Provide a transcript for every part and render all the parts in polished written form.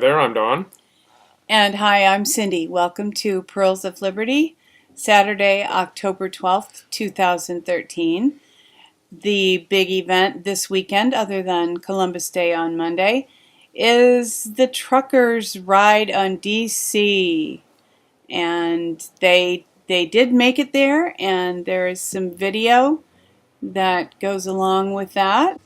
Hi there, I'm Don. And hi, I'm Cindy. Welcome to Pearls of Liberty, Saturday, October 12th, 2013. The big event this weekend, other than Columbus Day on Monday, is the truckers' ride on DC. And they did make it there, and there is some video that goes along with that.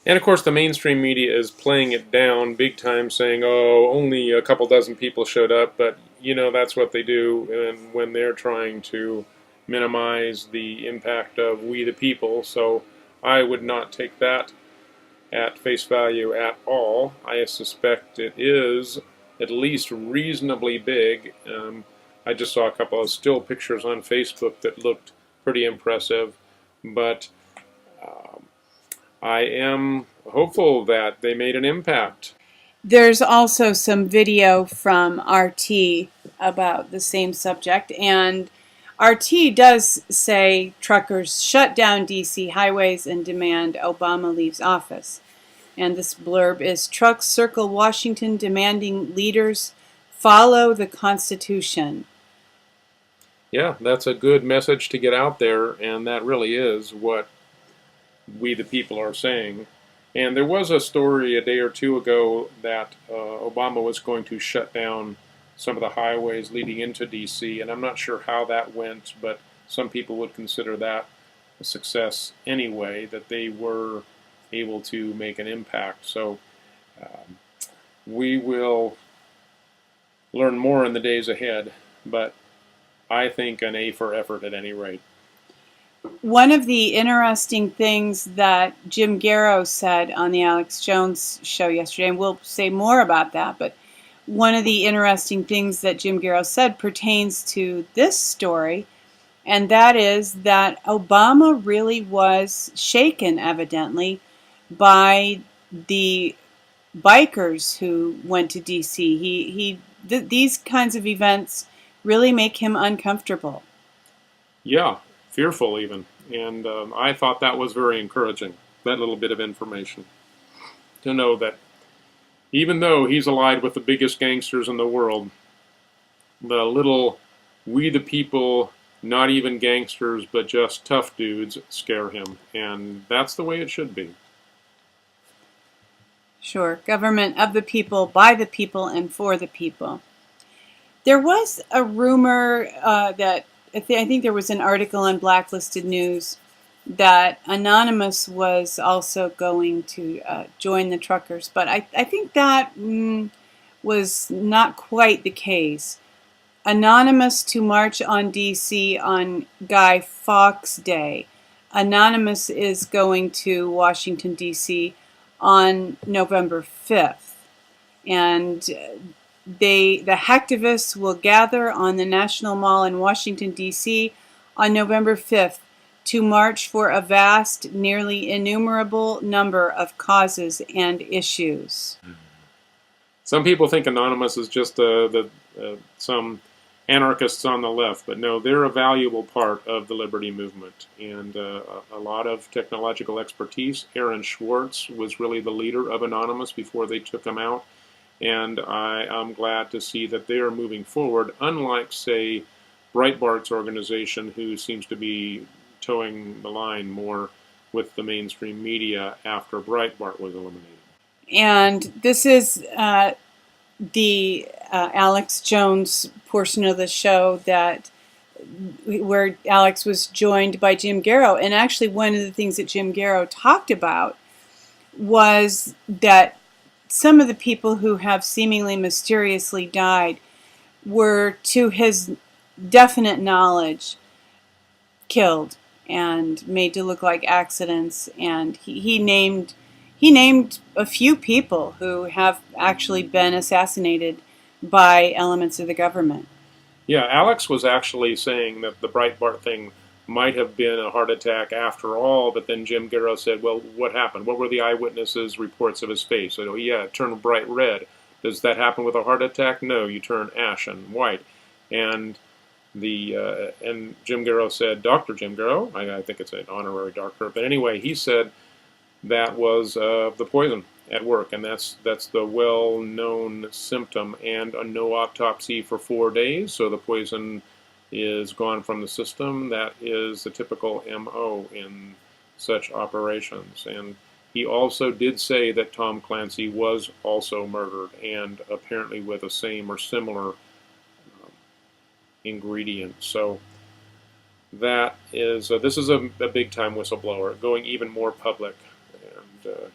And of course, the mainstream media is playing it down big time, saying, oh, only a couple dozen people showed up, but that's what they do and when they're trying to minimize the impact of we the people. So I would not take that at face value at all. I suspect it is at least reasonably big. I just saw a couple of still pictures on Facebook that looked pretty impressive, but I am hopeful that they made an impact. There's also some video from RT about the same subject, and RT does say truckers shut down DC highways and demand Obama leaves office. And this blurb is, trucks circle Washington demanding leaders follow the Constitution. Yeah, that's a good message to get out there, and that really is what we the people are saying. And there was a story a day or two ago that Obama was going to shut down some of the highways leading into D.C., and I'm not sure how that went, but some people would consider that a success anyway, that they were able to make an impact. So we will learn more in the days ahead, but I think an A for effort at any rate. One of the interesting things that Jim Garrow said on the Alex Jones show yesterday, and we'll say more about that, but one of the interesting things that Jim Garrow said pertains to this story, and that is that Obama really was shaken, evidently, by the bikers who went to D.C. These kinds of events really make him uncomfortable. Yeah, fearful even. And I thought that was very encouraging, that little bit of information. To know that even though he's allied with the biggest gangsters in the world, the little we the people, not even gangsters, but just tough dudes scare him. And that's the way it should be. Sure. Government of the people, by the people, and for the people. There was a rumor that I think there was an article on Blacklisted News that Anonymous was also going to join the truckers, but I think that was not quite the case. Anonymous to march on DC on Guy Fawkes Day. Anonymous is going to Washington, D.C. on November 5th. And the hacktivists will gather on the National Mall in Washington, D.C. on November 5th to march for a vast, nearly innumerable number of causes and issues. Some people think Anonymous is just some anarchists on the left, but no, they're a valuable part of the liberty movement and a lot of technological expertise. Aaron Swartz was really the leader of Anonymous before they took him out. And I am glad to see that they are moving forward, unlike, say, Breitbart's organization, who seems to be towing the line more with the mainstream media after Breitbart was eliminated. And this is the Alex Jones portion of the show where Alex was joined by Jim Garrow. And actually one of the things that Jim Garrow talked about was that some of the people who have seemingly mysteriously died were, to his definite knowledge, killed and made to look like accidents. And he named a few people who have actually been assassinated by elements of the government. Yeah, Alex was actually saying that the Breitbart thing might have been a heart attack after all, but then Jim Garrow said, well, what happened? What were the eyewitnesses' reports of his face? So, yeah, it turned bright red. Does that happen with a heart attack? No, you turn ashen white. And and Jim Garrow said, Dr. Jim Garrow, I think it's an honorary doctor, but anyway, he said that was the poison. at work, and that's the well-known symptom. And a no autopsy for 4 days, so the poison is gone from the system. That is the typical MO in such operations. And he also did say that Tom Clancy was also murdered, and apparently with the same or similar ingredient. So that is this is a big time whistleblower, going even more public. And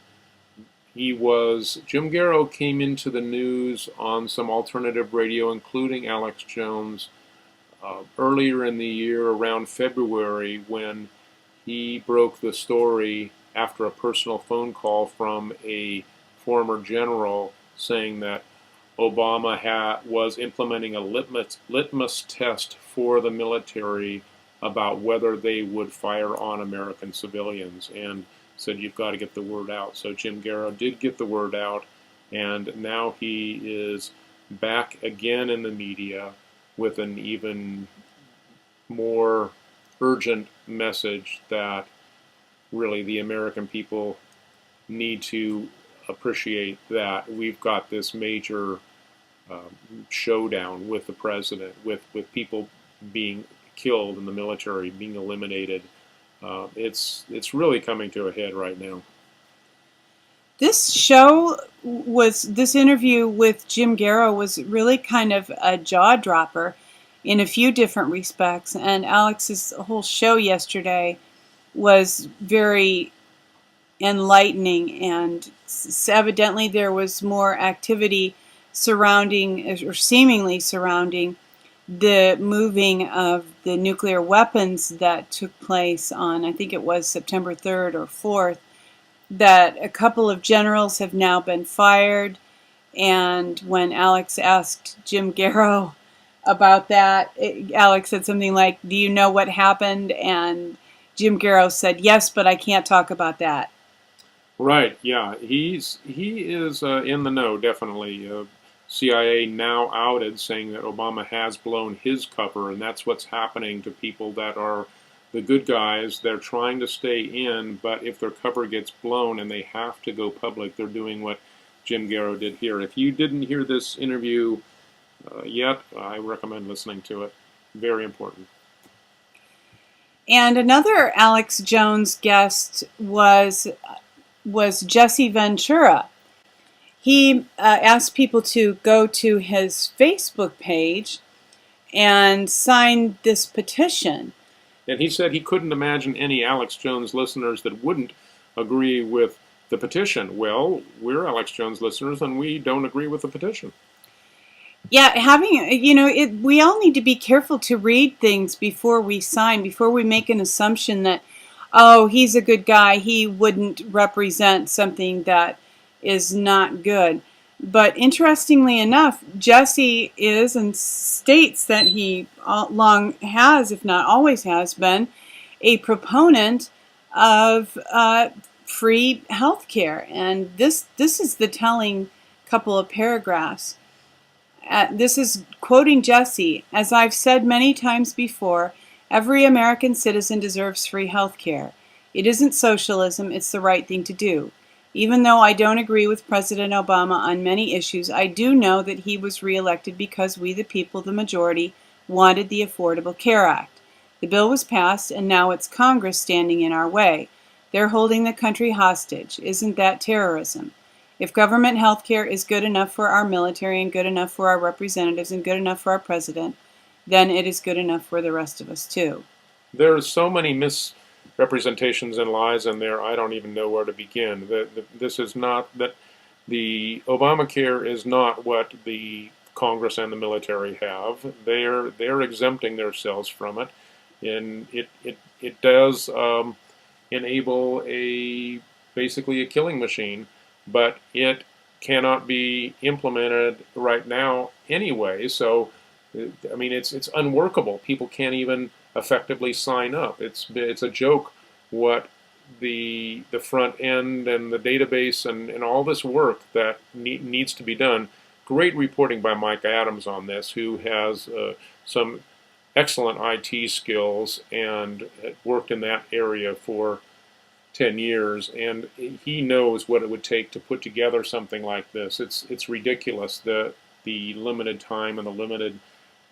Jim Garrow came into the news on some alternative radio, including Alex Jones, earlier in the year, around February, when he broke the story after a personal phone call from a former general saying that Obama was implementing a litmus test for the military about whether they would fire on American civilians, and said you've got to get the word out. So Jim Garrow did get the word out, and now he is back again in the media with an even more urgent message that really the American people need to appreciate that we've got this major showdown with the president, with people being killed in the military, being eliminated. It's really coming to a head right now. This interview with Jim Garrow was really kind of a jaw dropper in a few different respects, and Alex's whole show yesterday was very enlightening, and evidently there was more activity surrounding, or seemingly surrounding, the moving of the nuclear weapons that took place on, I think it was September 3rd or 4th, that a couple of generals have now been fired. And when Alex asked Jim Garrow about that, Alex said something like, "Do you know what happened?" And Jim Garrow said, "Yes, but I can't talk about that." Right, yeah. He is in the know, definitely. CIA now outed, saying that Obama has blown his cover, and that's what's happening to people that are the good guys. They're trying to stay in, but if their cover gets blown and they have to go public, they're doing what Jim Garrow did here. If you didn't hear this interview yet, I recommend listening to it. Very important. And another Alex Jones guest was Jesse Ventura. He asked people to go to his Facebook page and sign this petition. And he said he couldn't imagine any Alex Jones listeners that wouldn't agree with the petition. Well, we're Alex Jones listeners, and we don't agree with the petition. Yeah, we all need to be careful to read things before we sign, before we make an assumption that, oh, he's a good guy, he wouldn't represent something that is not good. But interestingly enough, Jesse is, and states that he long has, if not always has been, a proponent of free healthcare. And this is the telling couple of paragraphs. This is quoting Jesse. "As I've said many times before, every American citizen deserves free healthcare. It isn't socialism, it's the right thing to do. Even though I don't agree with President Obama on many issues, I do know that he was reelected because we, the people, the majority, wanted the Affordable Care Act. The bill was passed, and now it's Congress standing in our way. They're holding the country hostage. Isn't that terrorism? If government health care is good enough for our military and good enough for our representatives and good enough for our president, then it is good enough for the rest of us too." There are so many misrepresentations and lies in there, I don't even know where to begin. This is not, that the Obamacare is not what the Congress and the military have. They're exempting themselves from it, and it does enable basically a killing machine, but it cannot be implemented right now anyway. So, I mean, it's unworkable. People can't even effectively sign up. It's a joke what the front end and the database and all this work that needs to be done. Great reporting by Mike Adams on this, who has some excellent IT skills and worked in that area for 10 years, and he knows what it would take to put together something like this. It's ridiculous, the limited time and the limited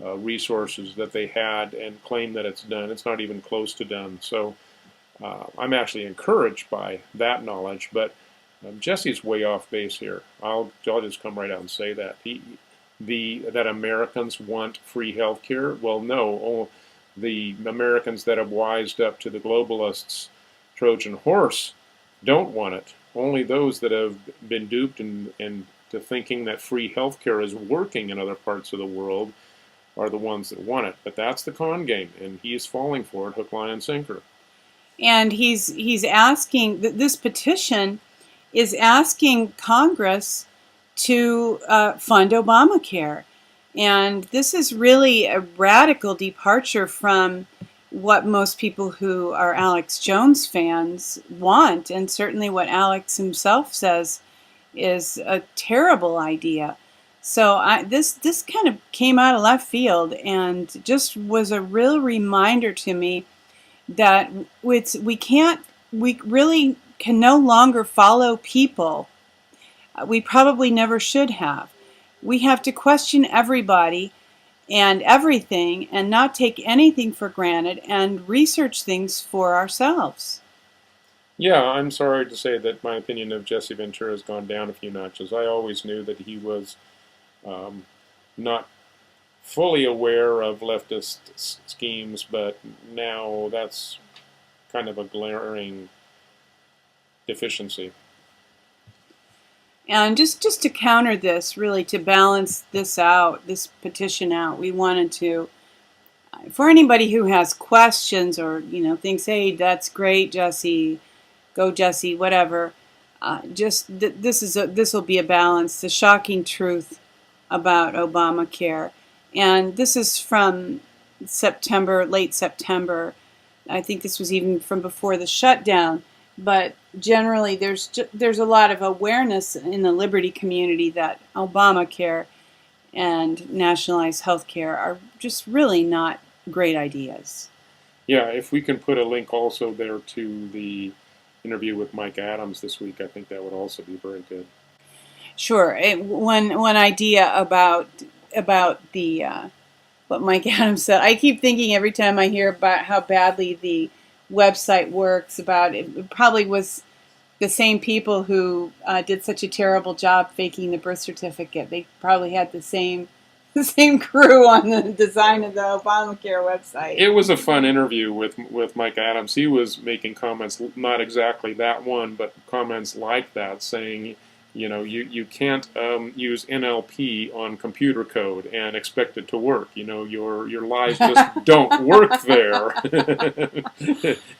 resources that they had, and claim that it's done. It's not even close to done. So I'm actually encouraged by that knowledge, but Jesse's way off base here. I'll just come right out and say that that Americans want free health care. Well, no, the Americans that have wised up to the globalists' Trojan horse don't want it. Only those that have been duped into thinking that free health care is working in other parts of the world are the ones that want it. But that's the con game, and he's falling for it hook, line, and sinker. And he's asking, this petition is asking Congress to fund Obamacare. And this is really a radical departure from what most people who are Alex Jones fans want, and certainly what Alex himself says is a terrible idea. So this kind of came out of left field, and just was a real reminder to me that we really can no longer follow people. We probably never should have. We have to question everybody and everything, and not take anything for granted, and research things for ourselves. Yeah, I'm sorry to say that my opinion of Jesse Ventura has gone down a few notches. I always knew that he was not fully aware of leftist schemes, but now that's kind of a glaring deficiency. And just to counter this, really to balance this out, this petition out, we wanted to, for anybody who has questions or thinks, hey, that's great, Jesse, go Jesse, whatever. This will be a balance. The shocking truth about Obamacare, and this is from September, late September. I think this was even from before the shutdown. But generally, there's a lot of awareness in the liberty community that Obamacare and nationalized health care are just really not great ideas. Yeah, if we can put a link also there to the interview with Mike Adams this week, I think that would also be very good. Sure. One idea about the what Mike Adams said. I keep thinking every time I hear about how badly the website works, about it probably was the same people who did such a terrible job faking the birth certificate. They probably had the same crew on the design of the Obamacare website. It was a fun interview with Mike Adams. He was making comments, not exactly that one, but comments like that, saying, you can't use NLP on computer code and expect it to work. Your lies just don't work there.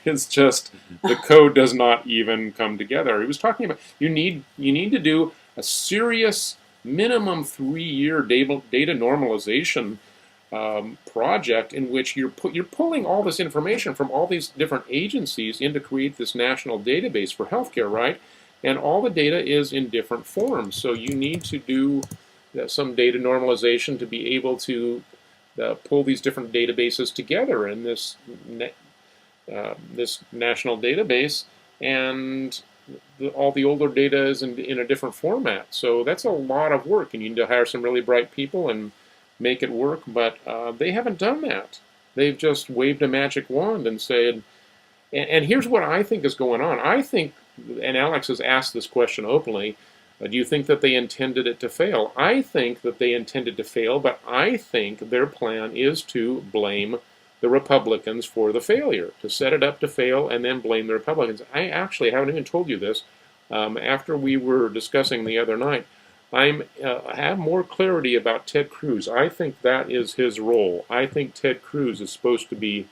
It's just the code does not even come together. He was talking about you need to do a serious minimum 3-year data normalization project in which you're pulling all this information from all these different agencies in to create this national database for healthcare, right? And all the data is in different forms. So you need to do some data normalization to be able to pull these different databases together in this national database. And all the older data is in a different format. So that's a lot of work. And you need to hire some really bright people and make it work. But they haven't done that. They've just waved a magic wand and said, and here's what I think is going on. I think, and Alex has asked this question openly, do you think that they intended it to fail? I think that they intended to fail, but I think their plan is to blame the Republicans for the failure, to set it up to fail and then blame the Republicans. I actually haven't even told you this. After we were discussing the other night, I have more clarity about Ted Cruz. I think that is his role. I think Ted Cruz is supposed to be,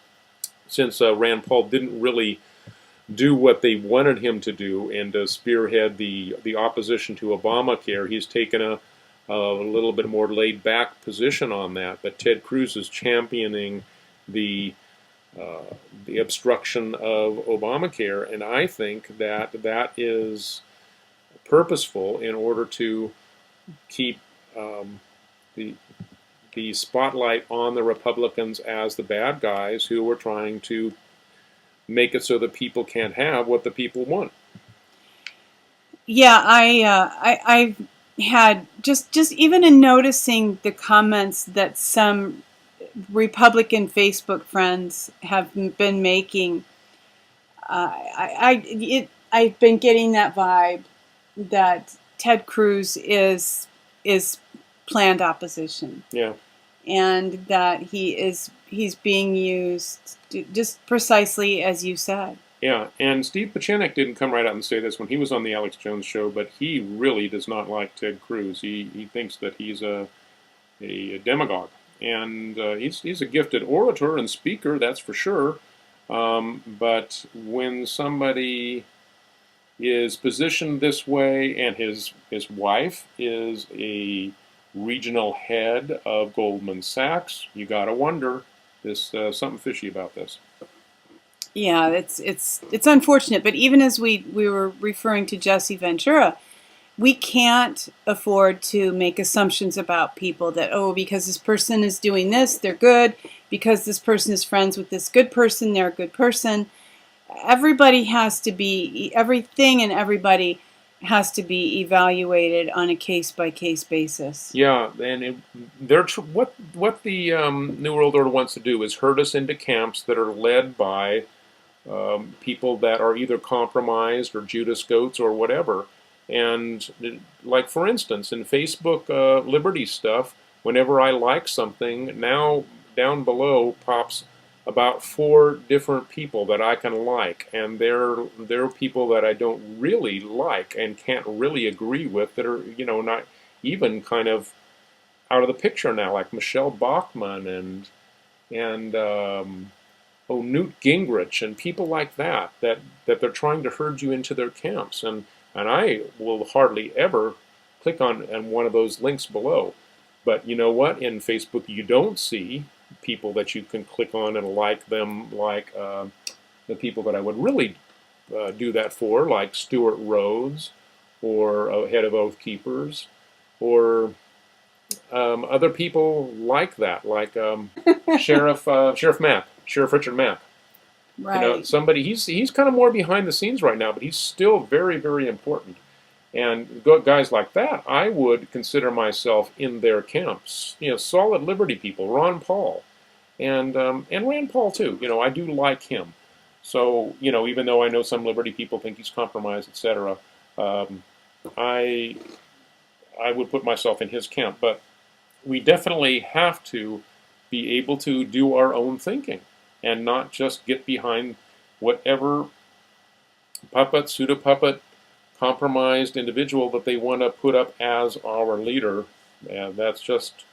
since Rand Paul didn't really do what they wanted him to do and spearhead the opposition to Obamacare, he's taken a little bit more laid-back position on that. But Ted Cruz is championing the obstruction of Obamacare, and I think that is purposeful in order to keep the spotlight on the Republicans as the bad guys who were trying to make it so that people can't have what the people want. Yeah, I've had just even in noticing the comments that some Republican Facebook friends have been making. I've been getting that vibe that Ted Cruz is planned opposition, Yeah. and that he's being used just precisely as you said. Yeah, and Steve Pachinik didn't come right out and say this when he was on the Alex Jones show, but he really does not like Ted Cruz. He thinks that he's a demagogue, and he's a gifted orator and speaker, that's for sure. But when somebody is positioned this way, and his wife is a regional head of Goldman Sachs, you got to wonder there's something fishy about this. Yeah, it's unfortunate, but even as we were referring to Jesse Ventura, we can't afford to make assumptions about people that, oh, because this person is doing this, they're good. Because this person is friends with this good person, they're a good person. Everybody has to be, everything and everybody has to be evaluated on a case-by-case basis. Yeah, and what the New World Order wants to do is herd us into camps that are led by people that are either compromised or Judas goats or whatever. And like, for instance, in Facebook liberty stuff, whenever I like something, now down below pops about 4 different people that I can like, and they're people that I don't really like and can't really agree with, that are, not even kind of out of the picture now, like Michelle Bachmann and Newt Gingrich and people like that they're trying to herd you into their camps, and I will hardly ever click on one of those links below. But you know what? In Facebook, you don't see people that you can click on and like them, like the people that I would really do that for, like Stuart Rhodes, or head of Oath Keepers, or other people like that, like Sheriff Richard Mapp. Right. Somebody, he's kind of more behind the scenes right now, but he's still very, very important. And guys like that, I would consider myself in their camps. Solid liberty people, Ron Paul, and Rand Paul too. I do like him. So even though I know some liberty people think he's compromised, etc., I would put myself in his camp. But we definitely have to be able to do our own thinking and not just get behind whatever puppet, pseudo-puppet, compromised individual that they want to put up as our leader. That's just,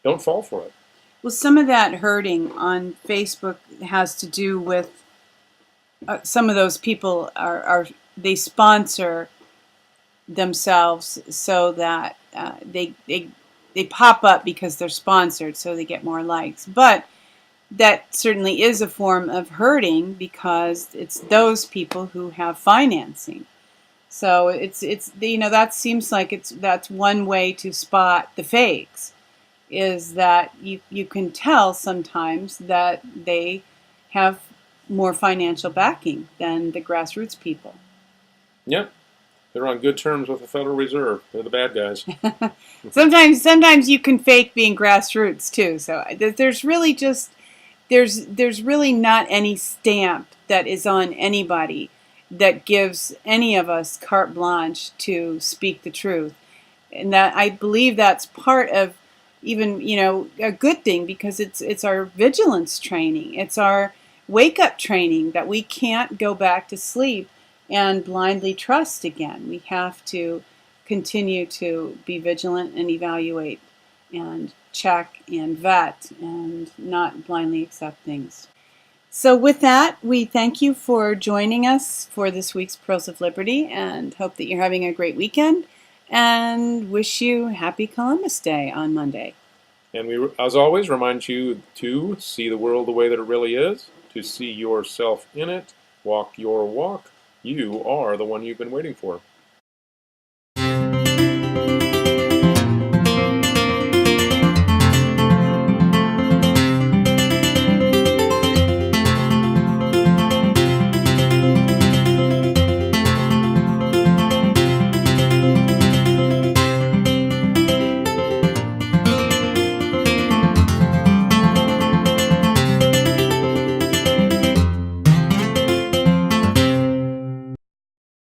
don't fall for it. Well, some of that herding on Facebook has to do with some of those people they sponsor themselves so that they pop up because they're sponsored, so they get more likes. But that certainly is a form of herding because it's those people who have financing. So it's that seems like that's one way to spot the fakes, is that you can tell sometimes that they have more financial backing than the grassroots people. Yep. They're on good terms with the Federal Reserve. They're the bad guys. Sometimes you can fake being grassroots too. So there's really there's really not any stamp that is on anybody that gives any of us carte blanche to speak the truth. And that, I believe, that's part of even, a good thing, because it's our vigilance training. It's our wake-up training that we can't go back to sleep and blindly trust again. We have to continue to be vigilant and evaluate and check and vet and not blindly accept things. So with that, we thank you for joining us for this week's Pearls of Liberty, and hope that you're having a great weekend, and wish you happy Columbus Day on Monday. And we, as always, remind you to see the world the way that it really is, to see yourself in it, walk your walk. You are the one you've been waiting for.